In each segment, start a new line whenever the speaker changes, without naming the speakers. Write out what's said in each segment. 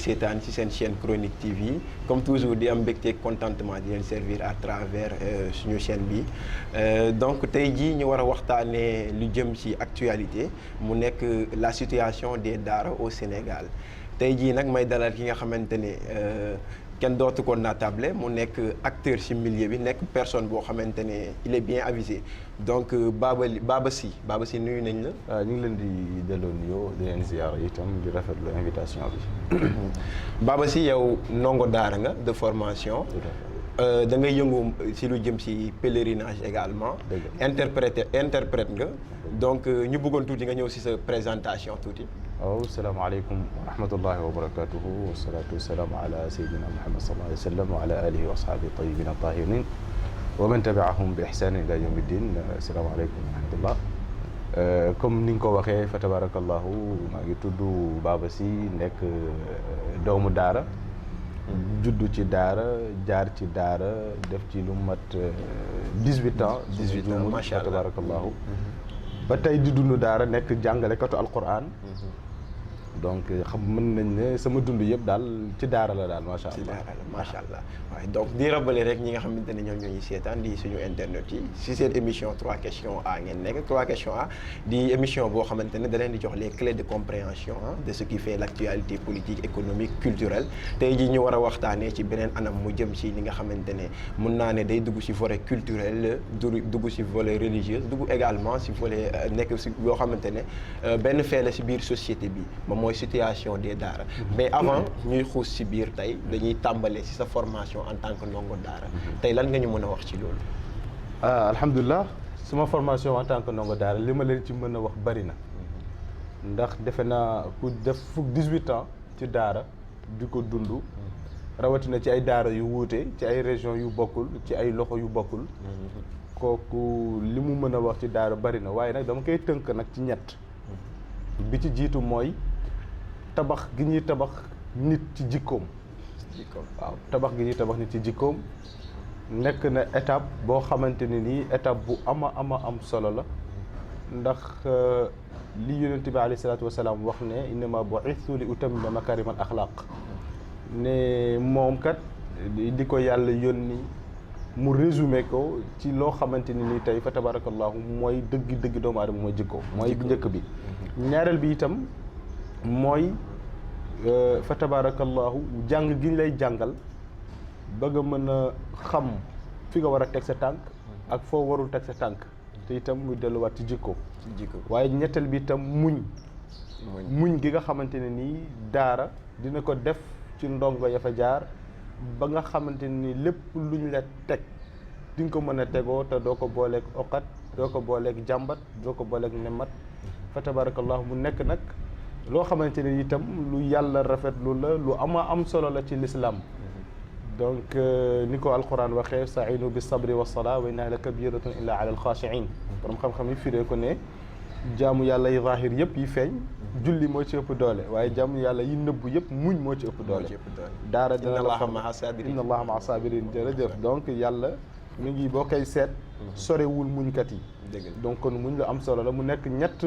seetaan ci seen chaîne Chronique TV comme toujours di am mbégte contentement di leen servir à travers suñu chaîne bi donc tey jii ñu war a waxtaanee lu jëm ci actualité mu nekk la situation des daara au Sénégal tey jii nag may dalal ki nga xamante ne kenn dootu ko naatable mu nekk acteur ci milieu bi nekk personne boo xamante ne il est bien avisé donc Baba Sy nuyu nañ la.
ñu ngi leen di delloo nuyoo di leen ziar itam di rafetlu invitation bi.
Baba Sy yow ndongo daara nga de formation. da ngay yëngu ci lu jëm ci pèlerinage également. interprète nga donc ñu bëggoon tuuti nga ñëw ci sa présentation tuuti.
waaw salaamaaleykum wa rahmatullahi wa barakatuhu wasalaatu wasalaamu ala sayyidina Muhammad sallallahu alayhi wa sallam wa ala alihi wa ashabihi tayyibin tahirin wa man tabiahum bi ihsanin ila yawmi din. asalaamaaleykum wa rahmatullah. comme ni nga ko waxee fa tabarakallahu maa ngi tudd Baba Sy nekk doomu daara juddu ci daara jaar ci daara def ci lu mat 18 ans.
18 ans macha allah
fa tabarakallahu ba tey di dund daara nekk jàngalekatu alquran. donc xam mën nañ ne sama dund yëpp daal ci daara la daal macha allah.
ci daara la macha allah waaye donc di rabale rek ñi nga xamante ne ñoom ñoo ñu seetaan di suñu internet yi si seen émission 3 questions A ngeen nekk 3 questions A di émission boo xamante ne da leen di jox les clés de compréhension de ce qui fait l' actualité politique économique culturelle tey jii ñu war a waxtaanee ci beneen anam mu jëm ci li nga xamante ne mun naa ne day dugg si volet culturel dugg si volet religieux dugg également si volet nekk si yoo xamante ne benn fee la si biir société bi mooy situation des daara mais avant ñuy xuus ci biir tey dañuy tàmbale ci sa formation en tant que ndongo daara tey lan nga ñu mën a wax ci loolu.
alhamdulilah sama formation en tant que ndongo daara li ma leen ci mën a wax bari na ndax defe naa ku def fukk 18 ans ci daara di ko dund rawatina ci ay daara yu wuute ci ay région yu bokkul ci ay loxo yu bokkul kooku li mu mën a wax ci daara bari na waaye nag dama koy tënk nag ci ñett bi ci jiitu mooy tabax gi ñuy tabax nit ci jikkoom. waaw tabax gi ñuy tabax nit ci jikkoom nekk na étape boo xamante ne nii étape bu ama am solo la ndax li yonent bi alayhi salaatu wasalaam wax ne innama bu'ithtu li utammima makarim al axlaq ne moom kat di ko yàlla yónni mu résumé ko ci loo xamante ni nii tey fa tabarakallahu mooy dëgg doomu aadama mooy jikko mooy bu njëkk bi ñaareel bi itam mooy fa tabarakallahu jàng gi ñu lay jàngal ba nga mën a xam fi nga war a teg sa tànk ak foo warul teg sa tànk te itam muy delluwaat ci jikko waaye ñetteel bi itam muñ gi nga xamante ne nii daara dina ko def ci ndongo ya fa jaar ba nga xamante ni lépp lu ñu la teg di nga ko mën a tegoo te doo ko booleeg oqat doo ko booleeg jàmbat doo ko booleeg nemat fa tabarakallahu mu nekk nag loo xamante ne itam lu yàlla rafetlu la lu am solo la ci l'islam donc ni ko alquran waxee sainu bi sabri wa salaa wa innaha la kabiratun illa ala alxaashiin borom xam-xam yi firee ko ne jaamu yàlla yi zahir yëpp yi feeñ julli moo ci ëpp doole waaye jaamu yàlla yi nëbbu yëpp muñ moo ci ëpp doole daara dina la xam inna allaha maa sabirin jërëjëf donc yàlla mi ngi boo koy seet sorewul muñkat yi donc kon muñ lu am solo la mu nekk ñett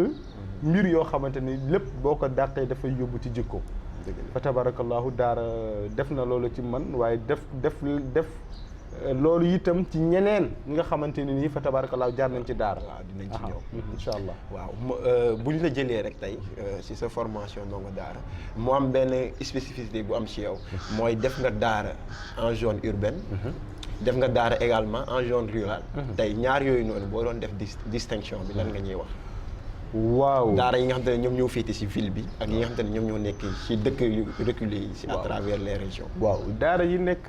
mbir yoo xamante ni lépp boo ko dàqee dafay yóbbu ci jikko fa tabarakallahu daara def na loolu ci man waaye def loolu itam ci ñeneen ñi nga xamante ni nii fa tabarakallahu jaar nañ ci daara
waaw dinañ ci ñëw
incha allah
waaw bu ñu la jëlee rek tey ci sa formation ndongo daara mu am benn spécificité bu am ci yow mooy def nga daara en zone urbaine def nga daara également en zone rurale tey ñaar yooyu noonu boo doon def distinction bi lan nga ñuy wax
waaw
daara yi nga xam te ne ñoom ñoo féete ci ville bi ak yi nga xam te ne ñoom ñoo nekk ci dëkk yu reculé yi ci à travers les régions
waaw daara yi nekk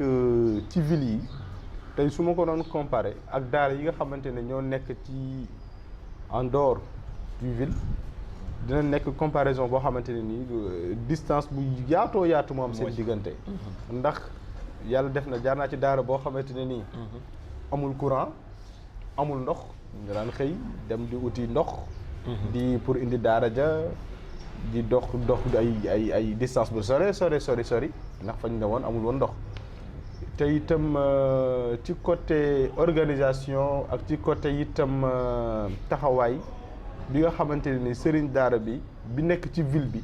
ci ville yi tey su ma ko doon comparé ak daara yi nga xamante ne ñoo nekk ci en dehors du ville dina nekk comparaison boo xamante ne nii distance bu yaatoo yaatu moo am seen diggante ndax yàlla def na jaar naa ci daara boo xamante ne nii amul courant amul ndox nga daan xëy dem di uti ndox di pour indi daara ja di dox ay distance bu sori ndax fañ ne woon amul woon ndox te itam ci côté organisation ak ci côté itam taxawaay bi nga xamante ne ni sëriñ daara bi nekk ci ville bi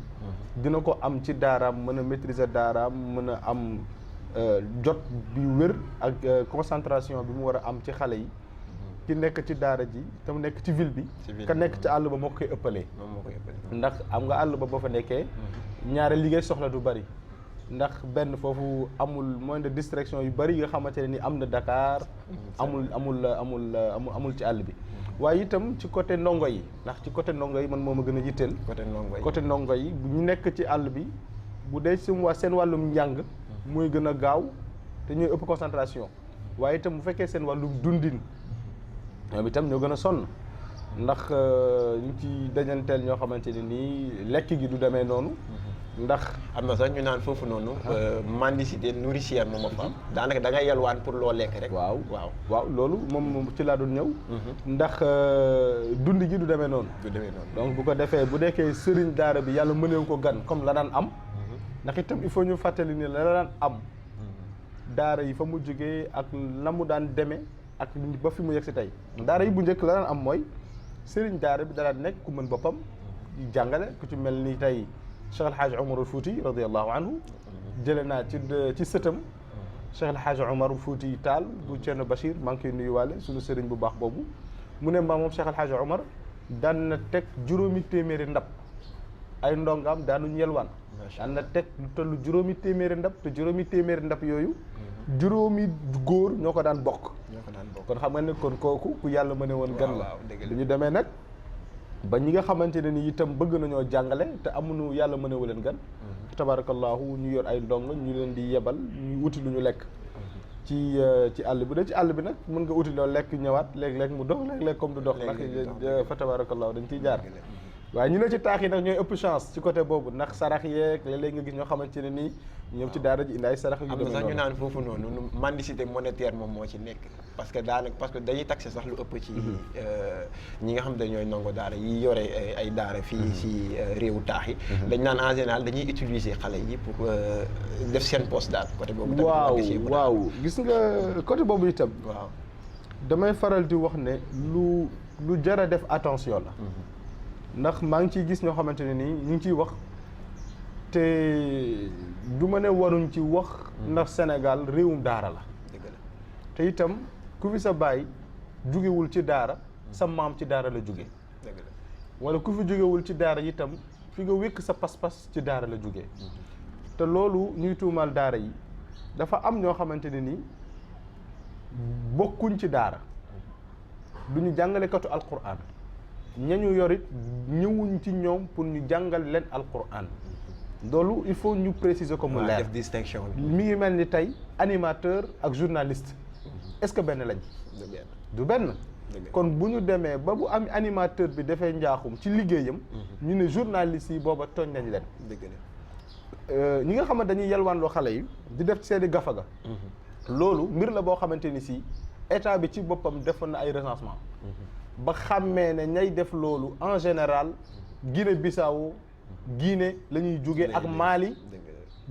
dina ko am ci daaraam mën a maîtriser daaraam mën a am jot bi wér ak concentration bi mu war a am ci xale yi ki nekk ci daara ji te mu nekk ci ville bi ka nekk ci àll ba moo koy ëppalee ndax am nga àll ba boo fa nekkee ñaare liggéey soxla du bari ndax benn foofu amul moyen de distraction yu bari yi nga xamante ne ni am na Dakar amul ci àll bi waaye itam ci côté ndongo yi ndax ci côté ndongo yi man moo ma gën a yitteel côté ndongo yi bu ñu nekk ci àll bi bu dee seen wàllum njàng mooy gën a gaaw te ñooy ëpp concentration waaye itam bu fekkee seen wàllum dundin ñoom itam ñoo gën a sonn ndax ñu ci dajanteel ñoo xamante ne nii lekk gi du demee noonu ndax
am na sax ñu naan foofu noonu mendicité nourricière moom fa am daanaka da ngay yalwaan pour loo lekk rek
waaw loolu moom ci laa doon ñëw ndax dund gi du demee noonu donc bu ko defee bu nekkee sëriñ daara bi yàlla mëneewu ko gan comme la daan am ndax itam il faut ñu fàttali ni la daan am daara yi fa mu jógee ak la mu daan demee ak ba fi mu yegg si tey daara yi bu njëkk la daan am mooy sëriñ daara bi daan nekk ku mën boppam jàngale ku ci mel ni tey Cheikh El Hadj Omar Fouti radiyallahu anhu jële naa ci sëtam Cheikh El Hadj Omar Fouti Taal bu Thierno Bachir maa ngi koy nuyuwaale suñu sëriñ bu baax boobu mu ne moom Cheikh El Hadj Omar daan na teg juróomi téeméeri ndab ay ndongaam daanuñu yelwaan daan na teg lu toll juróomi téeméeri ndab te juróomi téeméeri ndab yooyu juróomi góor ñoo ko daan bokk kon xam nga ne kon kooku ku yàlla mëne woon gan la du ñu demee nag ba ñi nga xamante ne ni itam bëgg nañoo jàngale te amuñu yàlla mëne wu leen gan tabarakallahu ñu yor ay ndong ñu leen di yebal ñu wuti lu ñu lekk ci àll bi ci àll bi nag mën nga uti loo lekk ñëwaat léeg-léeg mu dox léeg-léeg comme du dox ndax fa tabarakallahu dañ ciy jaar waaye ñu ne ci taax yi nag ñooy ëpp chance ci côté boobu ndax sarax yeeg léeg-léeg nga gis ñoo xamante ne nii ñoom ci daara ji indi ay sarax yu
am na sax ñu naan foofu noonu mendicité monétaire moom moo ci nekk parce que dañuy taxé sax lu ëpp ci ñi nga xam ne ñooy ndongo daara yi yore ay daara fii si réewu taax yi dañ naan en général dañuy utiliser xale yi pour def seen poste daal côté boobu
waaw gis nga côté boobu itam
waaw
damay faral di wax ne lu jar a def attention la ndax maa ngi ciy gis ñoo xamante ne nii ñu ngi ciy wax te du ma ne waruñ ci wax ndax Sénégal réewum daara la te itam ku fi sa baay jugewul ci daara sa maam ci daara la jóge wala ku fi jógewul ci daara itam fi nga wékk sa pas-pas ci daara la jóge te loolu ñuy tuumal daara yi dafa am ñoo xamante ne nii bokkuñ ci daara du ñu jàngalekatu alquran ñañu yorit ñëwuñ ci ñoom pour ñu jàngal leen alquran loolu il faut ñu préciser ko mu leer
def distinction
mi ngi mel ni tey animateur ak journaliste est-ce que benn lañ du benn kon bu ñu demee ba bu am animateur bi dafay njaaxum ci liggéeyam ñu ne journaliste yi booba tooñ nañ leen ñi nga xamante dañuy yelwaanloo xale yi di def ci seeni gafaga loolu mbir la boo xamante ni si état bi ci boppam defoon na ay recensement ba xàmmee ne ñay def loolu en général Guinée-Bissau Guinée la ñuy jóge ak Mali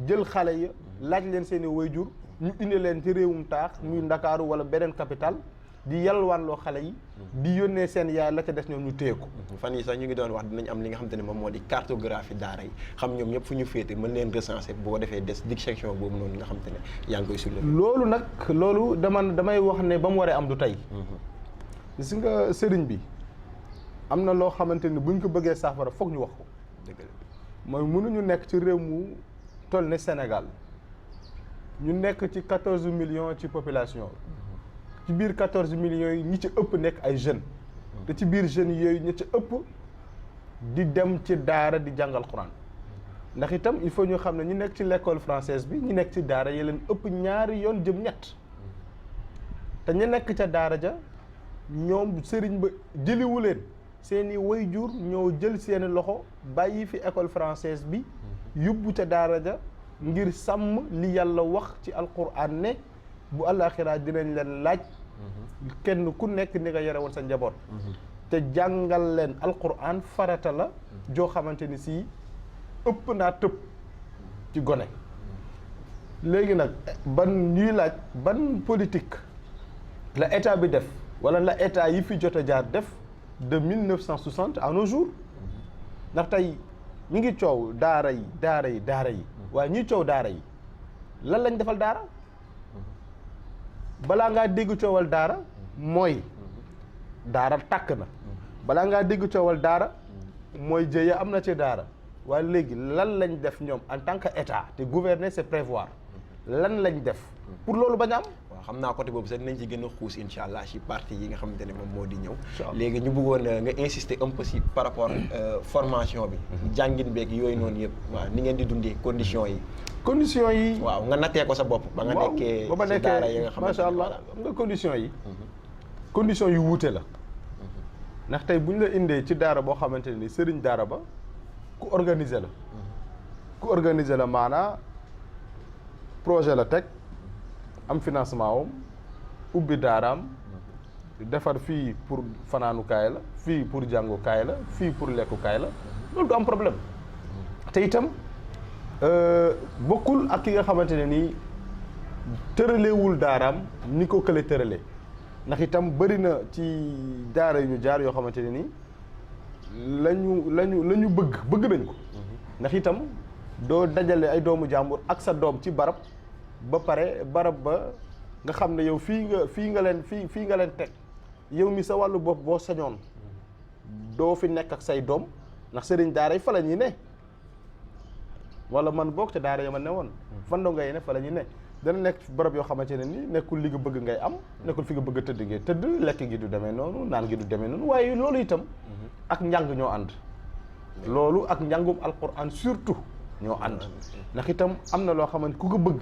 jël xale yi laaj leen seeni waajur ñu indi leen ci réewum taax muy Ndakaaru wala beneen capital di yalwaanloo xale yi di yónnee seen yaay la ca des ñoom ñu téye ko
fan yi sax ñu ngi doon wax dinañ am li nga xamante ne moom moo di cartographie daara yi xam ñoom ñëpp fu ñu féete mën leen recenser boo defee des dissection boobu noonu nga xamante ne yaa ngi koy soulever
loolu nag loolu damay wax ne ba mu waree am du tey gis nga sëriñ bi am na loo xamante ni buñ ko bëggee saafara foog ñu wax ko mooy mënuñu nekk ci réew mu toll ne Sénégal ñu nekk ci 14 millions ci population ci biir 14 millions yi ñi ci ëpp nekk ay jeunes te ci biir jeunes yooyu ñi ci ëpp di dem ci daara di jàngal Quran ndax itam il faut ñu xam ne ñu nekk ci l'école française bi ñu nekk ci daara yi leen ëpp ñaari yoon jëm ñett te ñu nekk ca daara ja ñoom sëriñ ba jëliwu leen seeni waajur ñoo jël seeni loxo bàyyi fi école française bi yóbbu ca daara ja ngir sàmm li yàlla wax ci alquran ne bu àllaaxira dinañ leen laaj kenn ku nekk ni nga yore woon sa njaboot te jàngal leen alquran farata la joo xamante ni si ëpp naa tëb ci gone léegi nag ñuy laaj ban politique la état bi def wala la état yi fi jot a jaar def de 1960 à nos jours ndax tey mi ngi coow daara yi waaye ñi coow daara yi lan lañ defal daara balaa ngaa dégg coowal daara mooy daara tàkk na balaa ngaa dégg coowal daara mooy jëye am na ci daara waaye léegi lan lañ def ñoom en tant que état te gouverner c'est prévoir lan lañ def pour loolu bañ a am.
waaw xam naa côté boobu sax dinañ ci gën a xuus incha allah ci partie yi nga xamante ne moom moo di ñëw. léegi ñu bëggoon nga insister un peu si par rapport formation bi. jàngin beeg yooyu noonu yëpp. waaw ni ngeen di dundee conditions yi.
conditions yi.
waaw nga nattee ko sa bopp. ba nga nekkee si daara yi nga xamante
macha allah xam nga conditions yi. conditions yu wuute la. ndax tey bu ñu la indee ci daara boo xamante ne ni sëriñ daara ba ku organiser la. ku organiser la maanaa projet la teg am financement wam ubbi daaraam defar fii pour fanaanukaay la fii pour jàngukaay la fii pour lekkukaay la loolu du am problème te itam bokkul ak ki nga xamante ne nii tëraleewul daaraam ni ko kële tëralee ndax itam bëri na ci daara yu ñu jaar yoo xamante ne nii la ñu bëgg nañ ko ndax itam doo dajale ay doomu jàmbur ak sa doom ci barab ba pare barab ba nga xam ne yow fii nga leen teg yow mi sa wàllu bopp boo sañoon doo fi nekk ak say doom ndax sëriñ daara yi fa la ñuy ne wala man boog te daara ya ma ne woon fan doo ngay ne fa la ñuy ne dana nekk barab yoo xamante ne ni nekkul li nga bëgg ngay am nekkul fi nga bëgg a tëdd ngay tëdd lekk gi du demee noonu naan gi du demee noonu waaye loolu itam ak njàng ñoo ànd loolu ak njàngum alquran surtout ñoo ànd ndax itam am na loo xamante ku ko bëgg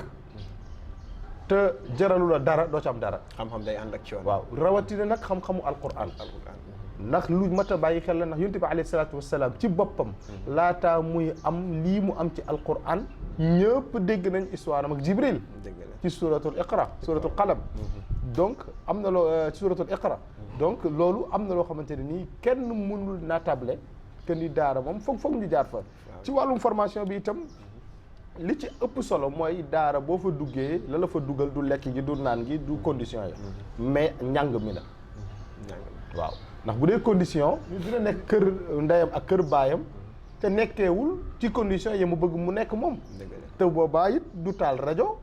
te jaralu la dara doo ci am dara.
xam-xam day ànd ak coono.
waaw rawatina nag xam-xamu alquran. ndax lu mat a bàyyi xel la ndax yonent bi alayhi salaatu wasalaam ci boppam. laataa muy am lii mu am ci alquran ñëpp dégg nañ histoire am ak Jibril. ci suratul Iqra suratul qalam. donc am na loo ci suratul Iqra. donc loolu am na loo xamante ne nii kenn mënul naatable que ni daara moom foog ñu jaar fa. ci wàllum formation bi itam. li ci ëpp solo mooy daara boo fa duggee la la fa dugal du lekk gi du naan gi du condition yi mais njàng mi la waaw ndax bu dee condition dina nekk kër ndeyam ak kër baayam te nekkeewul ci condition yi mu bëgg mu nekk moom te boobaa it du taal rajo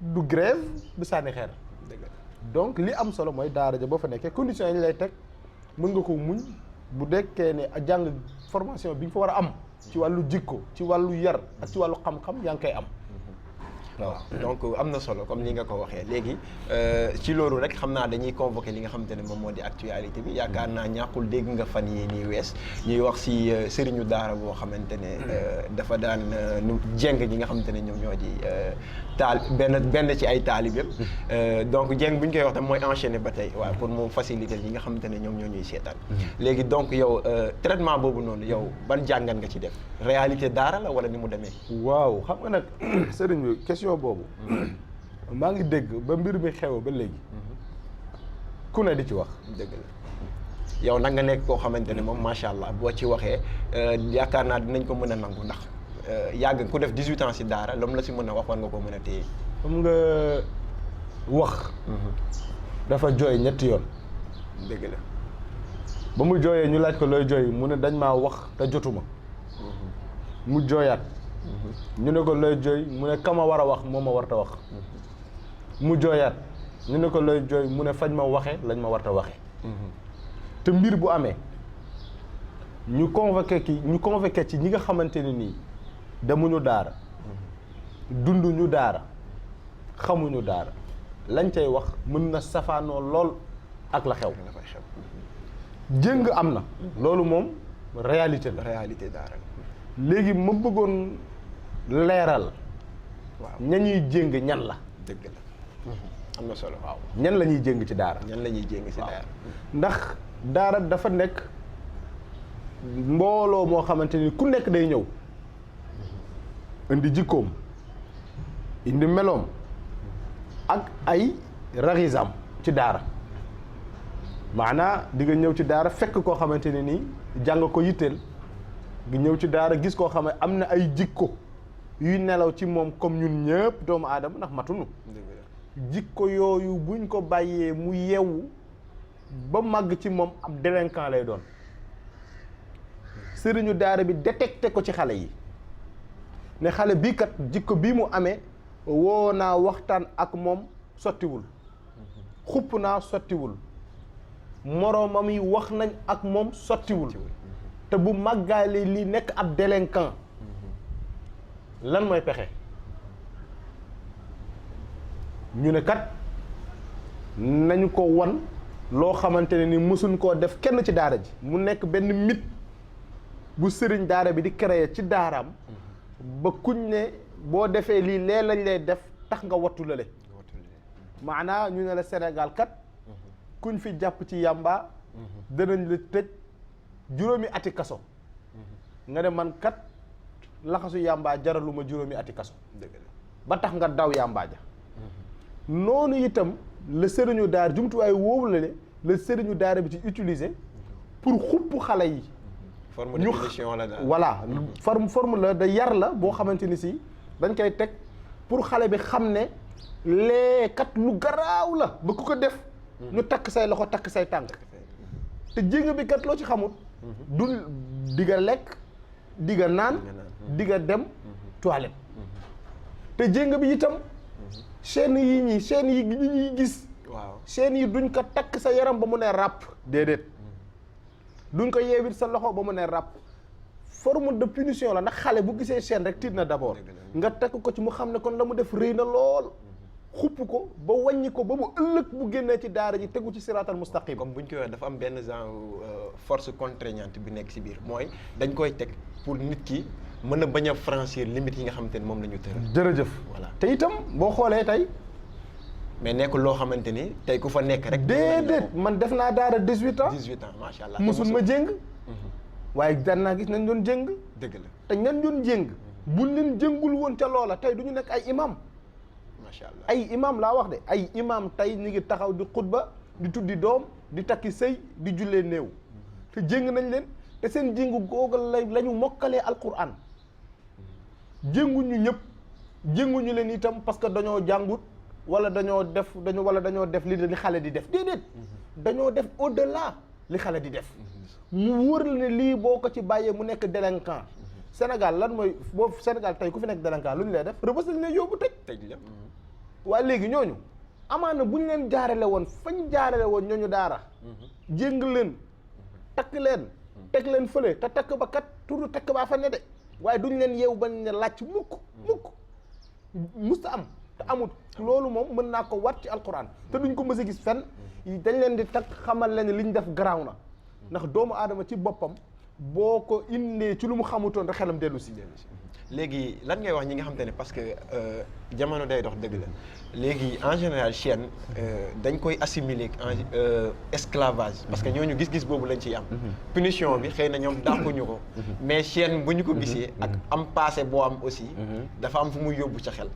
du grève du sànni xeer donc li am solo mooy daara ja boo fa nekkee condition yi lay teg mën nga ko muñ bu dekkee ne jàng formation bi nga fa war a am ci wàllu jikko ci wàllu yar ak ci wàllu xam-xam yaa ngi koy am
waaw donc am na solo comme ni nga ko waxee léegi ci loolu rek xam naa dañuy convoquer li nga xamante ne moom moo di actualité bi yaakaar naa ñàkkul dégg nga fan yi nii wees ñuy wax si sëriñu daara boo xamante ne dafa daan nu jeng ñi nga xamante ne ñoom ñoo di benn ci ay taalibeem donc jeng bu ñu koy wax tam mooy enchaîner ba tey waaw pour mu faciliter ñi nga xamante ne ñoom ñoo ñuy seetaan léegi donc yow traitement boobu noonu yow ban jàngat nga ci def réalité daara la wala ni mu demee
waaw xam nga nag sëriñ bi question boobu maa ngi dégg ba mbir mi xew ba léegi ku ne di ci wax
dëgg la yow nag nga nekk koo xamante ne moom macha allah boo ci waxee yaakaar naa dinañ ko mën a nangu ndax yàgg ku def 18 ans si daara loolu la si mën a wax war nga koo mën a téye
xam nga wax dafa jooy ñetti yoon
dëgg la
ba mu jooyee ñu laaj ko looy jooy mu ne dañ maa wax te jotuma mu jooyaat ñu ne ko looy jooy mu ne kama war a wax moo ma warta wax mu jooyaat ñu ne ko looy jooy mu ne fañ ma waxe lañ ma warta waxe te mbir bu amee ñu convoqué ci ñi nga xamante ne nii demuñu daara dunduñu daara xamuñu daara lañ cay wax mën na safaanoo lool ak la xew jëng am na loolu moom réalité la
réalité daara
léegi ma bëggoon leeral
waaw
ña ñuy jéng ñan la
dëgg la am na solo waaw
ñan la ñuy jéng ci daara
ñan la ñuy jéng ci daara
ndax daara dafa nekk mbooloo moo xamante ni ku nekk day ñëw indi jikkoom indi meloom ak ay raxisam ci daara maanaa di nga ñëw ci daara fekk koo xamante ne nii jàng ko yitteel nga ñëw ci daara gis koo xam ne am na ay jikko yuy nelaw ci moom comme ñun ñëpp doomu aadama ndax matunu jikko yooyu buñ ko bàyyee mu yeewu ba màgg ci moom ab délinquant lay doon sëriñu daara bi détecté ko ci xale yi ne xale bii kat jikko bii mu amee woo naa waxtaan ak moom sottiwul xupp naa sottiwul moroomam yi wax nañ ak moom sottiwul te bu màggaale lii nekk ab délinquant lan mooy pexe ñu ne kat nañu ko wan loo xamante ne ni mësuñ koo def kenn ci daara ji mu nekk benn mythe bu sëriñ daara bi di créer ci daaraam ba kuñ ne boo defee lii lee lañ lay def tax nga wattu lale maanaa ñu ne la Sénégal kat kuñ fi jàpp ci yàmba danañ la tëj juróomi ati kaso nga ne man kat laxasu yàmbaa jaraluma juróomi ati kaso ba tax nga daw yàmbaa ja noonu itam la sëriñu daara jumtuwaay woowu la sëriñu daara bi ci utiliser pour xupp xale yi
forme de punition la daal
voilà forme la da yar la boo xamante ni si dañ koy teg pour xale bi xam ne lee kat lu garaaw la ba ku ko def ñu takk say loxo takk say tànk te jéng bi kat loo ci xamut du digga lekk digga naan digga dem toilette te jéng bi itam chaîne yi ñuy gis
waaw
chaîne yi duñ ko takk sa yaram ba mu ne ràpp déedéet duñ ko yeewit sa loxo ba mu ne ràpp forme de punition la ndax xale bu gisee chaîne rek tiit na d'abord nga takk ko ci mu xam ne kon la mu def rëy na lool xupp ko ba wàññi ko ba mu ëllëg bu génnee ci daara ji tegu ci siraatal mustaqim
comme buñ koy wax dafa am benn genre force contraignante bi nekk ci biir mooy dañ koy teg pour nit ki mën a bañ a franchir limite yi nga xamante ne moom la ñu tëral.
jërëjëf
voilà
te itam boo xoolee tey
mais nekkul loo xamante ni tey ku fa nekk rek.
déedéet man def naa daara 18 ans
18 ans macha allah.
musul ma jéng waaye daan naa gis nañ doon jéng
dëgg la
te ñan doon jéng buñ leen jéngul woon ca loola tey du ñu nekk ay imam
macha allah
ay imam laa wax de ay imam tey ñu ngi taxaw di xutba di tuddi doom di takki sëy di jullee néew te jéng nañ leen te seen jéngu googal la ñu mokkalee alquran jénguñu ñëpp jénguñu leen itam parce que dañoo jàngut wala dañoo def li xale di def déedéet dañoo def au-delà li xale di def mu wóor la ne lii boo ko ci bàyyee mu nekk délinquant Sénégal lan mooy boo Sénégal tey ku fi nekk délinquant lu ñu lay def rëbës lañ lay yóbbu tëj
la
waaye léegi ñooñu amaana bu ñu leen jaarale woon fañ jaarale woon ñooñu daara jéng leen takk leen teg leen fële te takk ba kat turu takk baa fa ne de waaye duñ leen yeewu ba ne làcc mukk musta am te amut loolu moom mën naa ko wat ci alquran te duñ ko mës a gis fenn dañ leen di takk xamal leen li ñu def garaaw na ndax doomu aadama ci boppam boo ko indee ci lu mu xamutoon rek xelam dellu si
léegi lan ngay wax ñi nga xamante ne parce que jamono day dox dëgg la léegi en général chaîne dañ koy assimiler en esclavage parce que ñooñu gis-gis boobu lañ ciy am punition bi xëy na ñoom dàquñu ko mais chaîne bu ñu ko gisee ak am passé boo am aussi dafa am fu muy yóbbu ca xel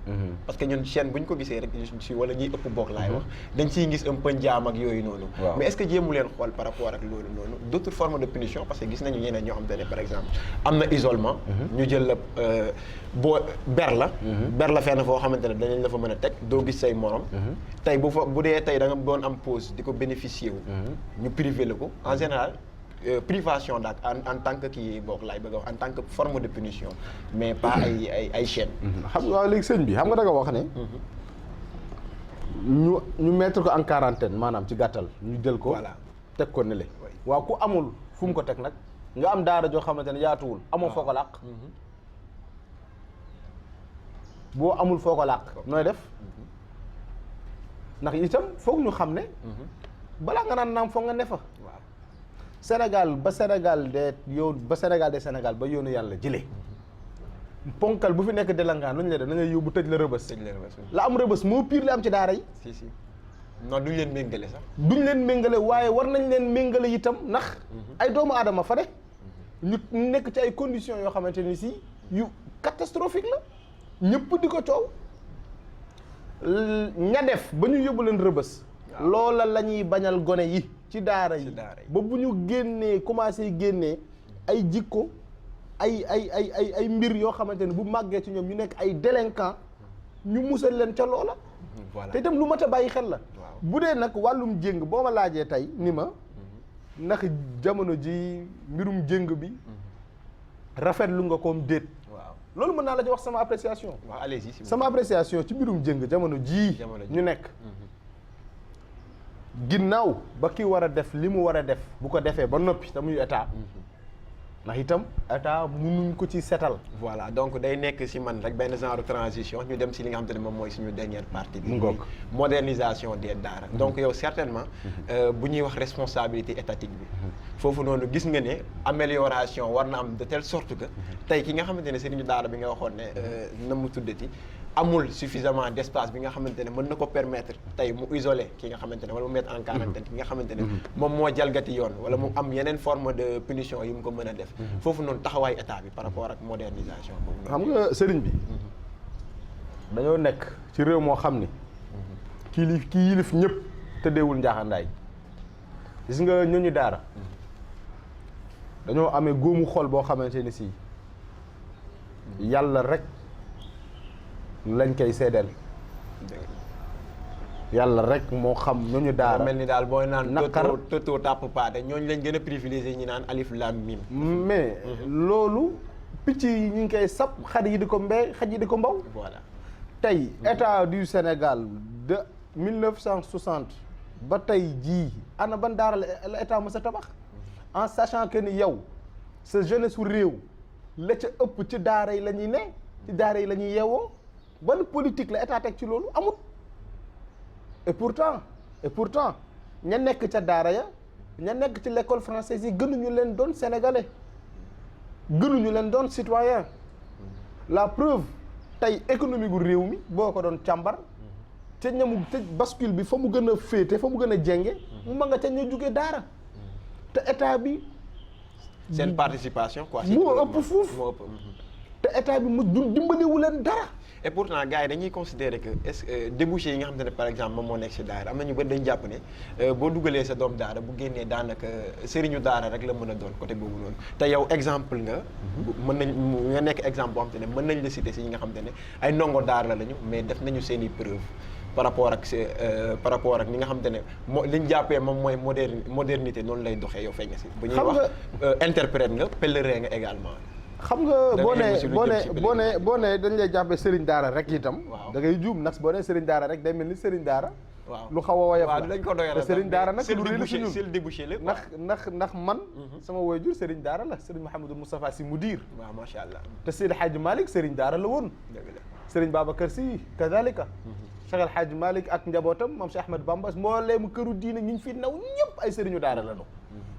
parce que ñun chaîne bu ñu ko gisee rek si wala ñuy ëpp boog laay wax dañ ciy gis un peu njaam ak yooyu noonu mais est-ce que jéemu leen xool par rapport ak loolu noonu d'autres formes de punition parce que gis nañu ñeneen ñoo xamante ne par exemple am na isolement ñu jël la boo ber la fenn foo xamante ne danañ la fa mën a teg doo gis say morom tey bu dee tey da nga doon am pause di ko bénéficier wu ñu privé la ko en général privation daal en tant que kii boog laay bëgg a wax en tant que forme de punition mais pas ay chaîne
xam nga léegi sëñ bi xam nga da nga wax ne ñu mettre ko en quarantaine maanaam ci gàttal ñu jël ko
voilà
teg ko ne le waaw ku amul fu mu ko teg nag nga am daara joo xamante ne yaatuwul amoo foo ko làq boo amul foo ko làq nooy def ndax itam foog ñu xam ne balaa nga naan naam foog nga ne fa
waaw
Sénégal ba Sénégal de Sénégal ba yoonu yàlla jëlee ponkal bu fi nekk délinquant lu ñu la def na ngay yóbbu tëj la rëbës la am rëbës moo pire li am ci daara yi
si non duñ leen méngale sax
duñ leen méngale waaye war nañ leen méngale itam ndax ay doomu aadama fa de ñu nekk ci ay conditions yoo xamante ni si yu catastrophique la ñëpp di ko coow ña def ba ñu yóbbu leen rëbës loola la ñuy bañal gone yi ci daara yi ba bu ñu génnee commencé génnee ay jikko ay mbir yoo xamante ne bu màggee ci ñoom ñu nekk ay délinquant ñu musal leen ca loola te itam lu mat a bàyyi xel la bu dee nag wàllum jéng boo ma laajee tey ni ma ndax jamono ji mbirum jéng bi rafetlu nga koom déet.
waaw
loolu mën naa la ci wax sama appréciation.
waaw allez-y
sama appréciation ci mbirum jéng jamono jii ñu nekk. ginnaaw ba ki war a def li mu war a def bu ko defee ba noppi te muy état. ndax itam état mënuñ ko ci setal.
voilà donc day nekk si man rek benn genre transition ñu dem si li nga xamante ne moom mooy suñu dernière partie bi. modernisation des daara. donc yow certainement bu ñuy wax responsabilité étatique bi. foofu noonu gis nga ne amélioration war na am de telle sorte que tey ki nga xamante ne sëriñu daara bi nga waxoon ne na mu tuddati amul suffisamment d' espace bi nga xamante ne mën na ko permettre tey mu isoler ki nga xamante ne wala mu mettre en quarantaine ki nga xamante ne moom moo jalgati yoon wala mu am yeneen forme de punition yu mu ko mën a def foofu noonu taxawaay état bi par rapport ak modernisation boobu.
xam nga sëriñ bi dañoo nekk ci réew moo xam ni kii yilif ñëpp tëddeewul njaaxandaay gis nga ñooñu daara dañoo amee góomu xol boo xamante ni si yàlla rek lañ koy seedeel yàlla rek moo xam ñooñu daara
mel ni daal booy naan
naqar
tëtoo tàpp paate ñooñu lañ gën a privilégié ñi naan alif lam mim
mais loolu picc yi ñu ngi koy sab xar yi di ko mbéy xaj yi di ko mbaw
voilà
tey état du Sénégal de 1960 ba tey jii ana ban daara la état mës a tabax en sachant que ni yow sa jeunesse su réew la ca ëpp ci daara yi la ñuy ne ci daara yi la ñuy yeewoo ban politique la état teg ci loolu amut et pourtant ña nekk ca daara ya ña nekk ci l'école française yi gënuñu leen doon sénégalais gënuñu leen doon citoyen la preuve tey économie gu réew mi boo ko doon càmbar te ñamu te bascule bi fa mu gën a féete fa mu gën a jenge mu ma nga ca ña jugee daara te état bi
seen participation quoi
moo ëpp fuuf te état bi mu dimbaliwu leen dara
et pourtant gars yi dañuy considérer que est-ce que débouché yi nga xamante ne par exemple moom moo nekk si daara am na ñu bëri dañu jàpp ne boo dugalee sa doom daara bu génnee daanaka sëriñu daara rek la mën a doon côté boobu noonu te yow exemple nga mën nañ nga nekk exemple boo xamante ne mën nañ la citer si ñi nga xamante ne ay ndongo daara lañu mais def nañu seen i preuve par rapport ak ni nga xamante ne li ñu jàppee moom mooy modernité noonu lay doxee yow feeñ nga si bu ñuy wax interprète nga pèlerin nga également
xam nga boo nee dañ lay jàppee sëriñ daara rek itam da ngay juum ndax boo nee sëriñ daara rek day mel ni sëriñ daara
waaw
lu xaw a woyof la
dañ ko doyal
te sëriñ daara nag lu rëy la si ñun
c'est le débouché la
ndax man sama waajur sëriñ daara la sëriñ Mouhamadou Moustapha Sy Mudir
waaw macha allah
te Seydi Hadji Malick sëriñ daara la woon sëriñ Babacar Sy kadalika Cheikh El Hadji Malick ak njabootam maam Cheikh Ahmed Bamba mbooleem këru diine ñi ñu fi naw ñëpp ay sëriñu daara la no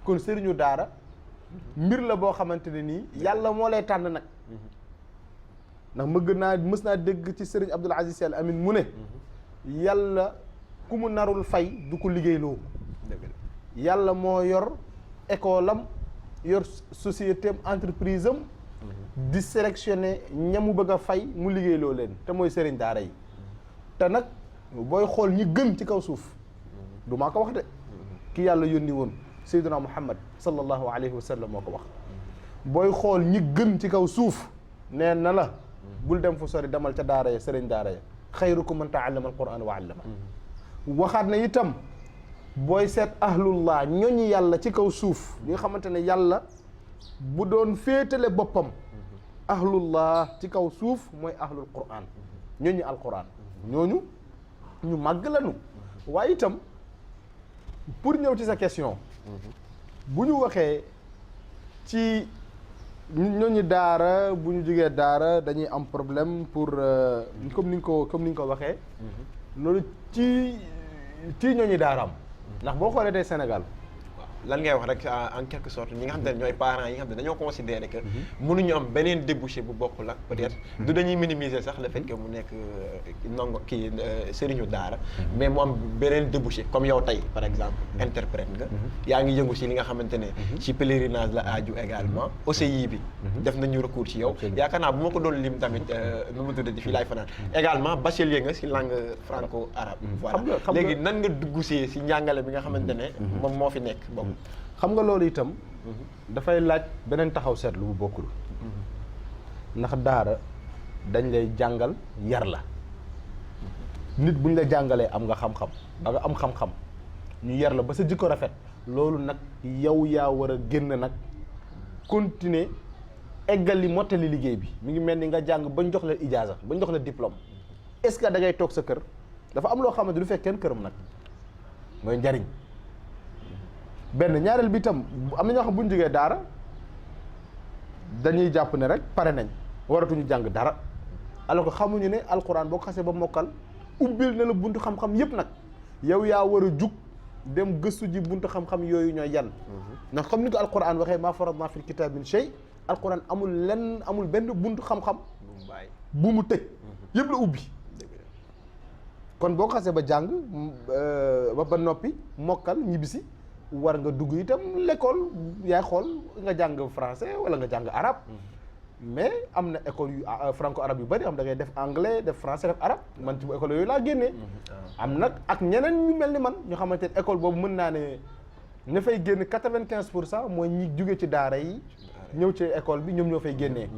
kon sëriñu daara mbir la boo xamante ne nii yàlla moo lay tànn nag ndax mës naa dégg ci sëriñ Abdoul Aziz Sy Al Amine mu ne yàlla ku mu narul fay du ko liggéeyloo yàlla moo yor école am yor société am entreprise am di sélectionné ñamu bëgg a fay mu liggéeyloo leen te mooy sëriñ daara yi te nag booy xool ñi gën ci kaw suuf du maa ko wax de ki yàlla yónni woon Seydina Muhammad sallallahu alayhi wa sallam moo ko wax booy xool ñi gën ci kaw suuf nee na la bul dem fu sori demal ca daara ya sëriñ daara ya xayrukum man taallama alquran wa allama waxaat na itam booy seet ahlullah ñooñu yàlla ci kaw suuf ñi nga xamante ne yàlla bu doon féetale boppam ahlullah ci kaw suuf mooy ahlul quran ñooñu alquran ñooñu ñu màgg lañu waaye itam pour ñëw ci sa question bu ñu waxee ci ñooñu daara bu ñu jógee daara dañuy am problème pour comme ni nga ko waxee loolu ci ñooñu daaraam ndax boo xoolee tey Sénégal
lan ngay wax rek en quelque sorte ñi nga xam ne ñooy parents yi nga xam ne dañoo considérer que mënuñu am beneen débouché bu bokkul ak peut-être du dañuy minimiser sax le fait que mu nekk ndongo kii sëriñu daara mais mu am beneen débouché comme yow tey par exemple interprète nga yaa ngi yëngu si li nga xamante ne ci pèlerinage la aju également OCI bi def nañu recours ci yow yaakaar naa bu ma ko doon lim tamit nu mu tuddati fii laay fanaan également bachelier nga si langue franco arabe voilà léegi nan nga dugg si njàngale bi nga xamante ne moom moo fi nekk boobu
xam nga loolu itam dafay laaj beneen taxaw seetlu bu bokkul ndax daara dañ lay jàngal yar la nit bu ñu la jàngalee am nga xam-xam ba nga am xam-xam ñu yar la ba sa jikko rafet loolu nag yow yaa war a génn nag continuer eggali mottali liggéey bi mi ngi mel ni nga jàng bañ jox la ijaaza bañ jox la diplôme est-ce que da ngay toog sa kër dafa am loo xamante du fekk kenn këram nag mooy njariñ benn ñaareel bi itam am na ñoo xam bu ñu jógee daara dañuy jàpp ne rek pare nañ waratuñu jàng dara alors que xamuñu ne alquran boo ko xasee ba mokkal ubbil na la buntu xam-xam yépp nag yow yaa war a jug dem gëstu ji buntu xam-xam yooyu ñooy yan ndax comme ni ko alquran waxee maa faratna fil kitab min shay alquran amul benn buntu xam-xam bu mu tëj yëpp la ubbi kon boo xasee ba jàng ba noppi mokkal ñibbisi war nga dugg itam l'école yaay xool nga jàng français wala nga jàng arabe mais am na école yu franco arabe yu bëri am da ngay def anglais def français def arabe man ci école yooyu laa génnee am nag ak ñeneen ñu mel ni man ñu xamante ne école boobu mën naa ne ña fay génn 95% mooy ñi jóge ci daara yi ñëw ci école bi ñoom ñoo fay génnee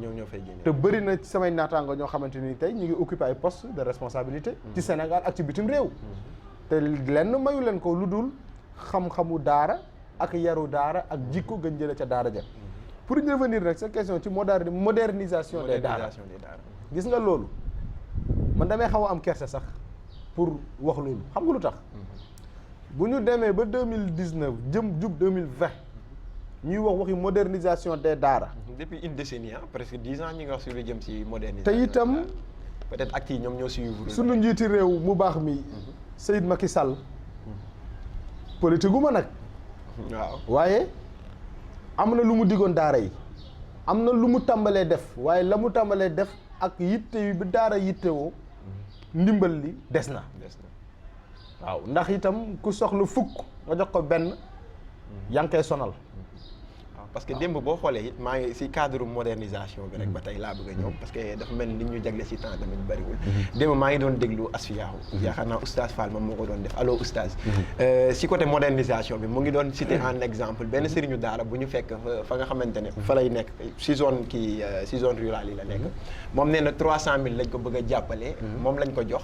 te bëri na ci samay naataango ñoo xamante ni tey ñu ngi occupé ay poste de responsabilité ci Sénégal ak ci bitim réew te lenn mayu leen ko lu dul xam-xamu daara ak yaru daara ak jikko gën jële ca daara ja pour ñu revenir rek sa question ci modernisation des daara gis nga loolu man damay xaw a am kersa sax pour wax loolu xam nga lu tax bu ñu demee ba 2019 jub 2020 ñuy waxi modernisation des daara
depuis une décennie presque 10 ans ñi nga wax si lu jëm si
te
modernisation
itam
peut-être actes yi ñoom ñoo suivre
suñu njiiti réew mu baax mi Seyd Macky Sall politique gu ma nag
waaw
waaye am na lu mu digoon daara yi am na lu mu tàmbalee def waaye la mu tàmbalee def ak yitte yi bi daara yittewoo ndimbal li des na waaw ndax itam ku soxla fukk nga jox ko benn yaa ngi koy sonal
parce que démb boo xoolee it maa ngi si cadre modernisation bi rek ba tey laa bëgg a ñëw parce que dafa mel ni ñu jagle si temps tamit bëriwul démb maa ngi doon déglu Asfiyahu yaakaar naa oustaz Fall moom moo ko doon def allo oustaz si côté modernisation bi mu ngi doon cité en exemple benn sëriñu daara bu ñu fekk fa nga xamante ne fa lay nekk si zone si zone rurale yi la nekk moom nee na 300 000 lañ ko bëgg a jàppale moom lañ ko jox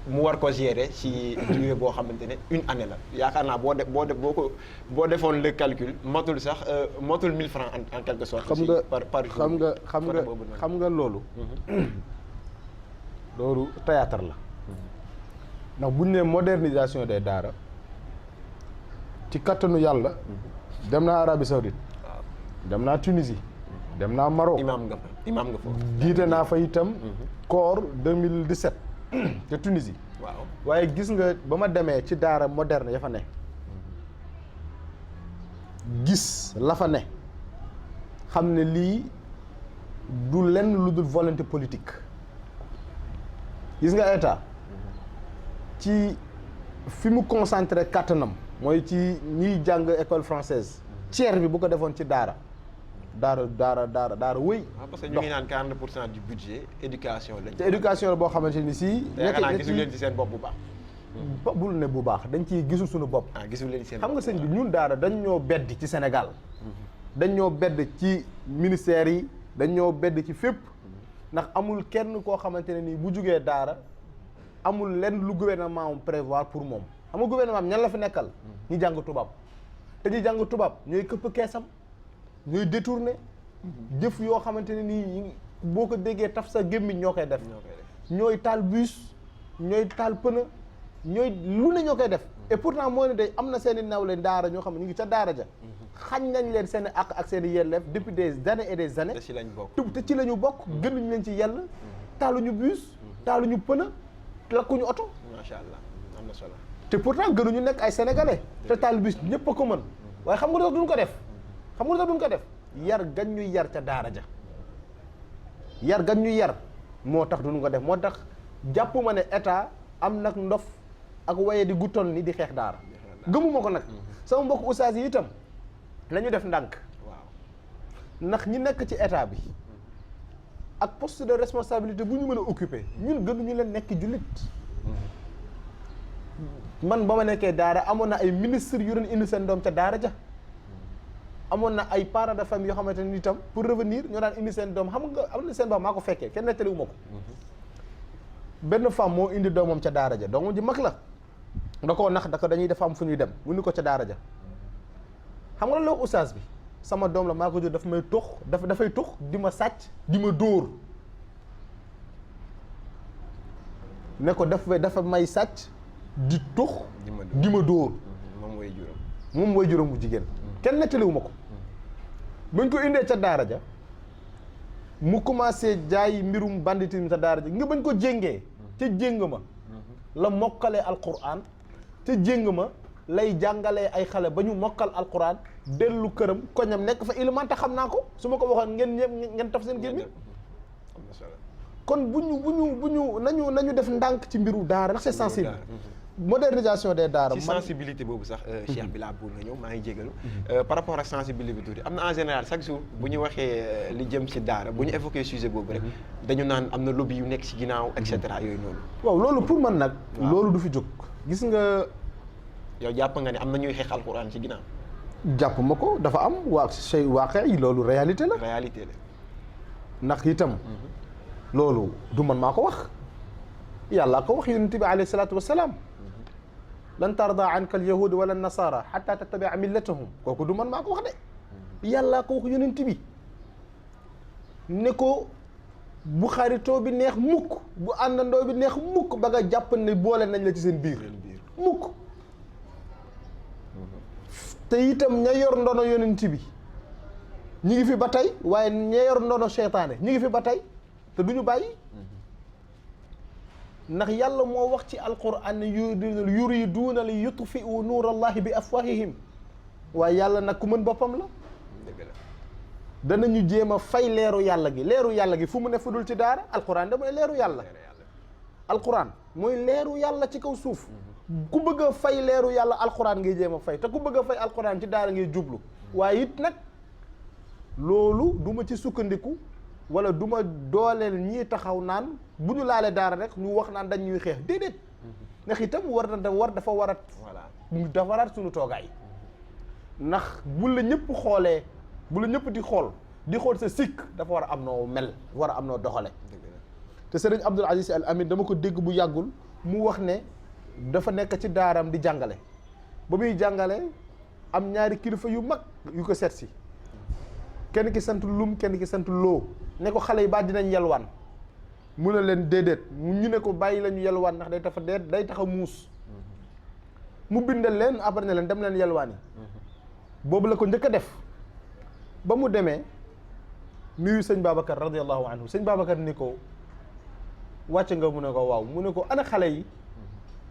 mu war ko gérer ci durée boo xamante ne une année la yaakaar naa boo defoon le calcul matul sax matul 1000 francs en quelque sorte.
xam nga
par jour
xam nga loolu. loolu théâtre la. ndax bu ñu nee modernisation des daara ci kattanu yàlla. dem naa Arabie Saoudite. dem naa Tunisie. dem naa Maroc.
imaam nga fa.
jiite naa fa itam. koor 2017. te Tunisie.
waaw
waaye gis nga ba ma demee ci daara moderne ya fa ne gis la fa ne xam ne lii du lenn lu dul volonté politique gis nga état ci fi mu concentré kàttanam mooy ci ñiy jàng école française tiers bi bu ko defoon ci daara wëy.
parce que ñu ngi naan 40% du budget éducation lañ.
te éducation la boo xamante ni si.
nekk gisul leen ci seen bopp bu baax.
bul ne bu baax dañ ciy gisul suñu bopp.
gisul leen ci seen
xam nga sëñ bi ñun daara dañ ñoo bedd ci Sénégal. dañ ñoo bedd ci ministères yi dañ ñoo bedd ci fépp. ndax amul kenn koo xamante ne nii bu jugee daara amul lenn lu gouvernement am prévoir pour moom xam nga gouvernement am ñan la fi nekkal. ñi jàng tubaab te ñi jàng tubaab ñooy këpp keesam. ñooy détourné jëf yoo xamante ne nii boo ko déggee taf sa gémmiñ ñoo koy def ñooy taal bus ñooy taal pëna ñooy lu ne ñoo koy def et pourtant moo ne day am na seen i nawle daara ñoo xam ne ñu ngi ca daara ja xañ nañ leen seen i àq ak seen i yelleef depuis des années et des années te ci la ñu bokk gënuñu leen ci yell taaluñu bus taaluñu pëna lakkuñu oto
macha allah am na solo
te pourtant gënuñu nekk ay sénégalais te taal bus ñëpp a ko mën waaye xam nga dox duñ ko def xam nga duñ ko def yar gañ ñuy yar ca daara ja yar gañ ñuy yar moo tax duñ ko def moo tax jàpp ma ne état am nag ndof ak waye di guttoon ni di xeex daara gëmuma ko nag sama mbokk ustaas yi itam nañu def ndànk
waaw
ndax ñi nekk ci état bi ak poste de responsabilité bu ñu mën a occuper ñun gënuñu leen nekk jullit man ba ma nekkee daara amoon na ay ministres yu doon indi seen doom ca daara ja amoon na ay parents de famille yoo xamante ni itam pour revenir ñoo daan indi seen doom xam nga am na seen baax maa ko fekkee kenn nettaliwu ma ko benn femme moo indi doomam ca daara ja doomam ji mag la da koo nax da ko dañuy dafa am fu ñuy dem mu ni ko ca daara ja xam nga loo oustaz bi sama doom la maa ko jur dafa may tux dafay tux di ma sàcc di ma dóor ne ko dafa may sàcc di tux di ma dóor moom mooy juróom bu jigéen kenn nettaliwu ma ko bañ ko indee ca daara ja mu commencé jaay mbirum banditisme ca daara ja nga bañ ko jéngee ca jéng ma la mokkalee alquran ca jéng ma lay jàngalee ay xale ba ñu mokkal alquran dellu këram koñam nekk fa iliman te xam naa ko su ma ko waxoon ngeen taf seen gémmiñ kon bu ñu nañu def ndànk ci mbiru daara ndax c'est sensible modernisation des daara
ci sensibilité boobu sax Cheikh bi laa bëgg nga ñëw maa ngi jégalu par rapport ak sensibilité bi tuuti am na en général chaque jour bu ñu waxee li jëm ci daara bu ñu évoqué sujet boobu rek dañu naan am na lobby yu nekk ci ginnaaw et cetera yooyu noonu
waaw loolu pour man nag loolu du fi jóg gis nga
yow jàpp nga ne am na ñuy xeex alxuraan ci ginnaaw
jàpp ma ko dafa am waaqe yi loolu réalité la ndax itam loolu du man maa ko wax yàlla ko wax yonent bi alayhi salaatu wasalaam lan tarda anka alyahud wala nasara xata tattabia millatahum kooku du man maa ko wax de yàlla ko wax yonent bi ne ko bu xaritoo bi neex mukk bu àndandoo bi neex mukk ba nga jàpp ne boole nañ la ci seen biir mukk te itam ña yor ndono yonent bi ñi ngi fi ba tey waaye ña yor ndono seytaane ñi ngi fi ba tey te duñu bàyyi ndax yàlla moo wax ci alquran yuriduuna li yutfiu nuur allahi bi afwahihim waaye yàlla nag ku mën boppam la danañu jéem a fay leeru yàlla gi fu mu ne fu dul ci daara alquran da mooy leeru yàlla alquran mooy leeru yàlla ci kaw suuf ku bëgg a fay leeru yàlla alquran ngay jéem a fay te ku bëgg a fay alquran ci daara ngay jublu waaye it nag loolu du ma ci sukkandiku wala du ma dooleel ñii taxaw naan bu ñu laalee daara rek ñu wax naan dañ ñuy xeex déedéet ndax itam dafa war a defaraat suñu toogaay ndax bu la ñëpp xoolee bu la ñëpp di xool sa sikk dafa war a am noo mel war a am noo doxale te sëriñ Abdul Aziz Al Amin dama ko dégg bu yàggul mu wax ne dafa nekk ci daaram di jàngale ba muy jàngale am ñaari kilifa yu mag yu ko seet si kenn ki sant lum kenn ki sant loo ne ko xale yi ba dinañ yelwaan mu ne leen déedéet ñu ne ko bàyyi la ñu yelwaan ndax day tax a muus mu bindal leen après ne leen dem leen yelwaan yi boobu la ko njëkk a def ba mu demee nuyu sëñ Babacar radiallahu anhu sëñ Babacar ni ko wàcc nga mu ne ko waaw mu ne ko ana xale yi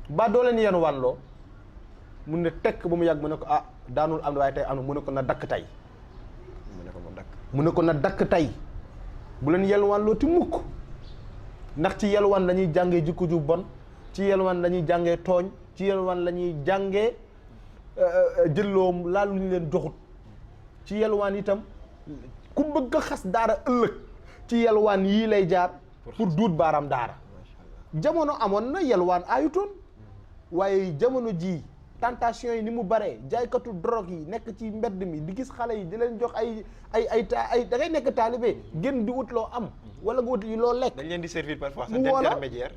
ba doo leen yelwaan loo mu ne tekk ba mu yàgg mu ne ko daanul am waaye tey am na mu ne ko na dakk tey mu ne ko na dakk tey bu leen yelwaan loo ti mukk ndax ci yelwaan la ñuy jàngee jikko ju bon ci yelwaan la ñuy jàngee tooñ ci yelwaan la ñuy jàngee jëlloo laal lu ñu leen joxut ci yelwaan itam ku bëgg a xas daara ëllëg ci yelwaan yii lay jaar pour duut baaraam daara jamono amoon na yelwaan aayutoon waaye jamono jii tentation yi ni mu bare jaaykatu drogue yi nekk ci mbedd mi di gis xale yi di leen jox ay da ngay nekk taalibe gën di wut loo am wala nga wut yi loo lekk.
dañ leen di servir parfois d'intermédiaire.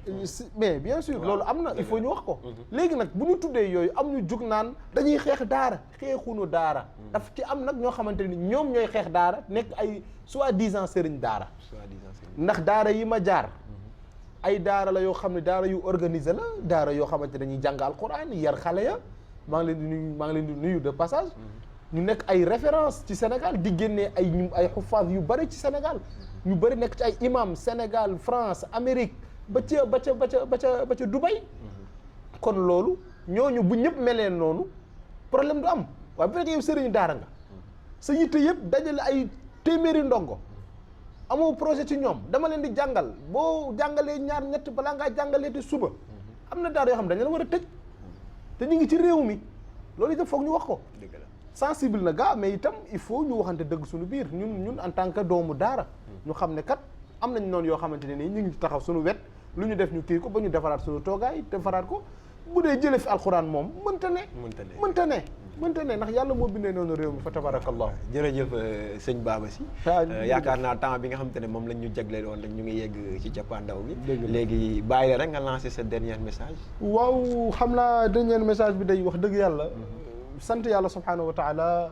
mais bien sûr loolu am na il faut ñu wax ko. léegi nag bu ñu tuddee yooyu am ñu jug naan dañuy xeex daara xeexunu daara. daf ci am nag ñoo xamante ni ñoom ñooy xeex daara nekk ay soi-disant sëriñ daara. ndax daara yi ma jaar. ay daara la yoo xam ne daara yu organisé la daara yoo xamante ne dañuy jàng alquran yar xale ya maa ngi leen di nuyu de passage ñu nekk ay référence ci Sénégal di génnee ay xufaas yu bëri ci Sénégal ñu bëri nekk ci ay imam Sénégal France Amérique ba ca Dubaï kon loolu ñooñu bu ñëpp melee noonu problème du am waaye bu fekkee yow sëriñu daara nga sa yitte yëpp dajale ay téeméeri ndongo amoo projet ci ñoom dama leen di jàngal boo jàngalee ñaar ñett balaa ngaa jàngalee te suba am na daara yoo xam ne dañ leen war a tëj te ñu ngi ci réew mi loolu itam foog ñu wax ko sensible na gaa mais itam il faut ñu waxante dëgg suñu biir ñun en tant que doomu daara ñu xam ne kat am nañ noonu yoo xamante ne nii ñu ngi taxaw suñu wet lu ñu def ñu kii ko ba ñu defaraat suñu toogaay defaraat ko bu dee jële fi alxuraan moom mënta ne mënta ne ndax yàlla moo bindee noonu réew mi fa tabarakallahu.
jërëjëf sëñ Baba Sy. yaakaar naa temps bi nga xamante ne moom lañ ñu jagleel woon rek ñu ngi yegg ci cappaandaw bi. léegi bàyyi la rek nga lancer sa dernier message.
waaw xam naa dernier message bi day wax dëgg yàlla. sant yàlla subhanahu wa taala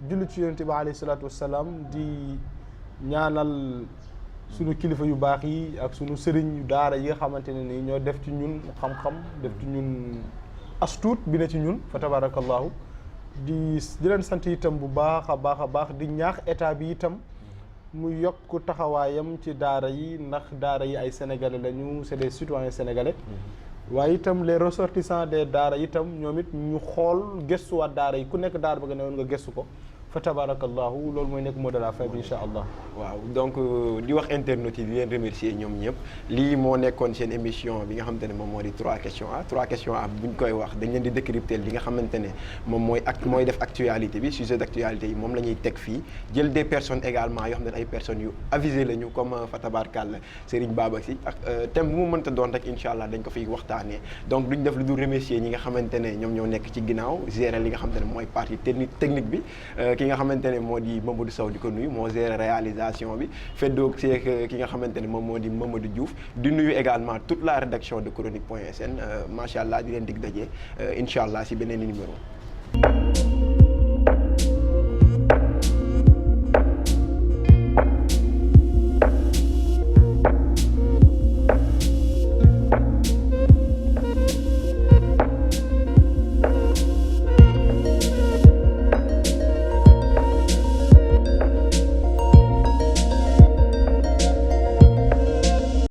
julli ci yonent bi alayhi salaatu wassalaam di ñaanal sunu kilifa yu baax yi ak sunu sëriñ yu daara yi nga xamante ne nii ñoo def ci ñun xam-xam def ci ñun astuut bi ne ci ñun fa tabarakallahu di leen sant itam bu baax a baax di ñaax état bi itam mu yokk taxawaayam ci daara yi ndax daara yi ay sénégalais lañu c'est des citoyens sénégalais waaye itam les ressortissants des daara itam ñoom it ñu xool gëstuwaat daara yi ku nekk daara ba nga ne woon nga gëstu ko fa tabarakallahu loolu mooy nekk mot de la fin bi incha allah.
waaw donc di wax internautes yi di leen remercier ñoom ñëpp lii moo nekkoon seen émission bi nga xamante ne moom moo di 3 questions à 3 questions à bu ñu koy wax dañ leen di décrypter li nga xamante ne moom mooy def actualité bi sujet d'actualité yi moom la ñuy teg fii jël des personnes également yoo xam ne ay personnes yu avisées lañu comme fa tabarakalla Serigne Baba Sy ak thème bu mu mënta doon rek incha allah dañ ko fiy waxtaanee donc duñ def lu dul remercier ñi nga xamante ne ñoom ñoo nekk ci ginnaaw gérer li nga xamante ne mooy partie technique bi ki nga xamante ne moo di Mamadou Sow di ko nuyu moo gérer réalisation bi feddoog seek ki nga xamante ne moom moo di Mamadou Diouf di nuyu également toute la rédaction de chronique.sn macha allah di leen dig daje incha allah si beneen numéro.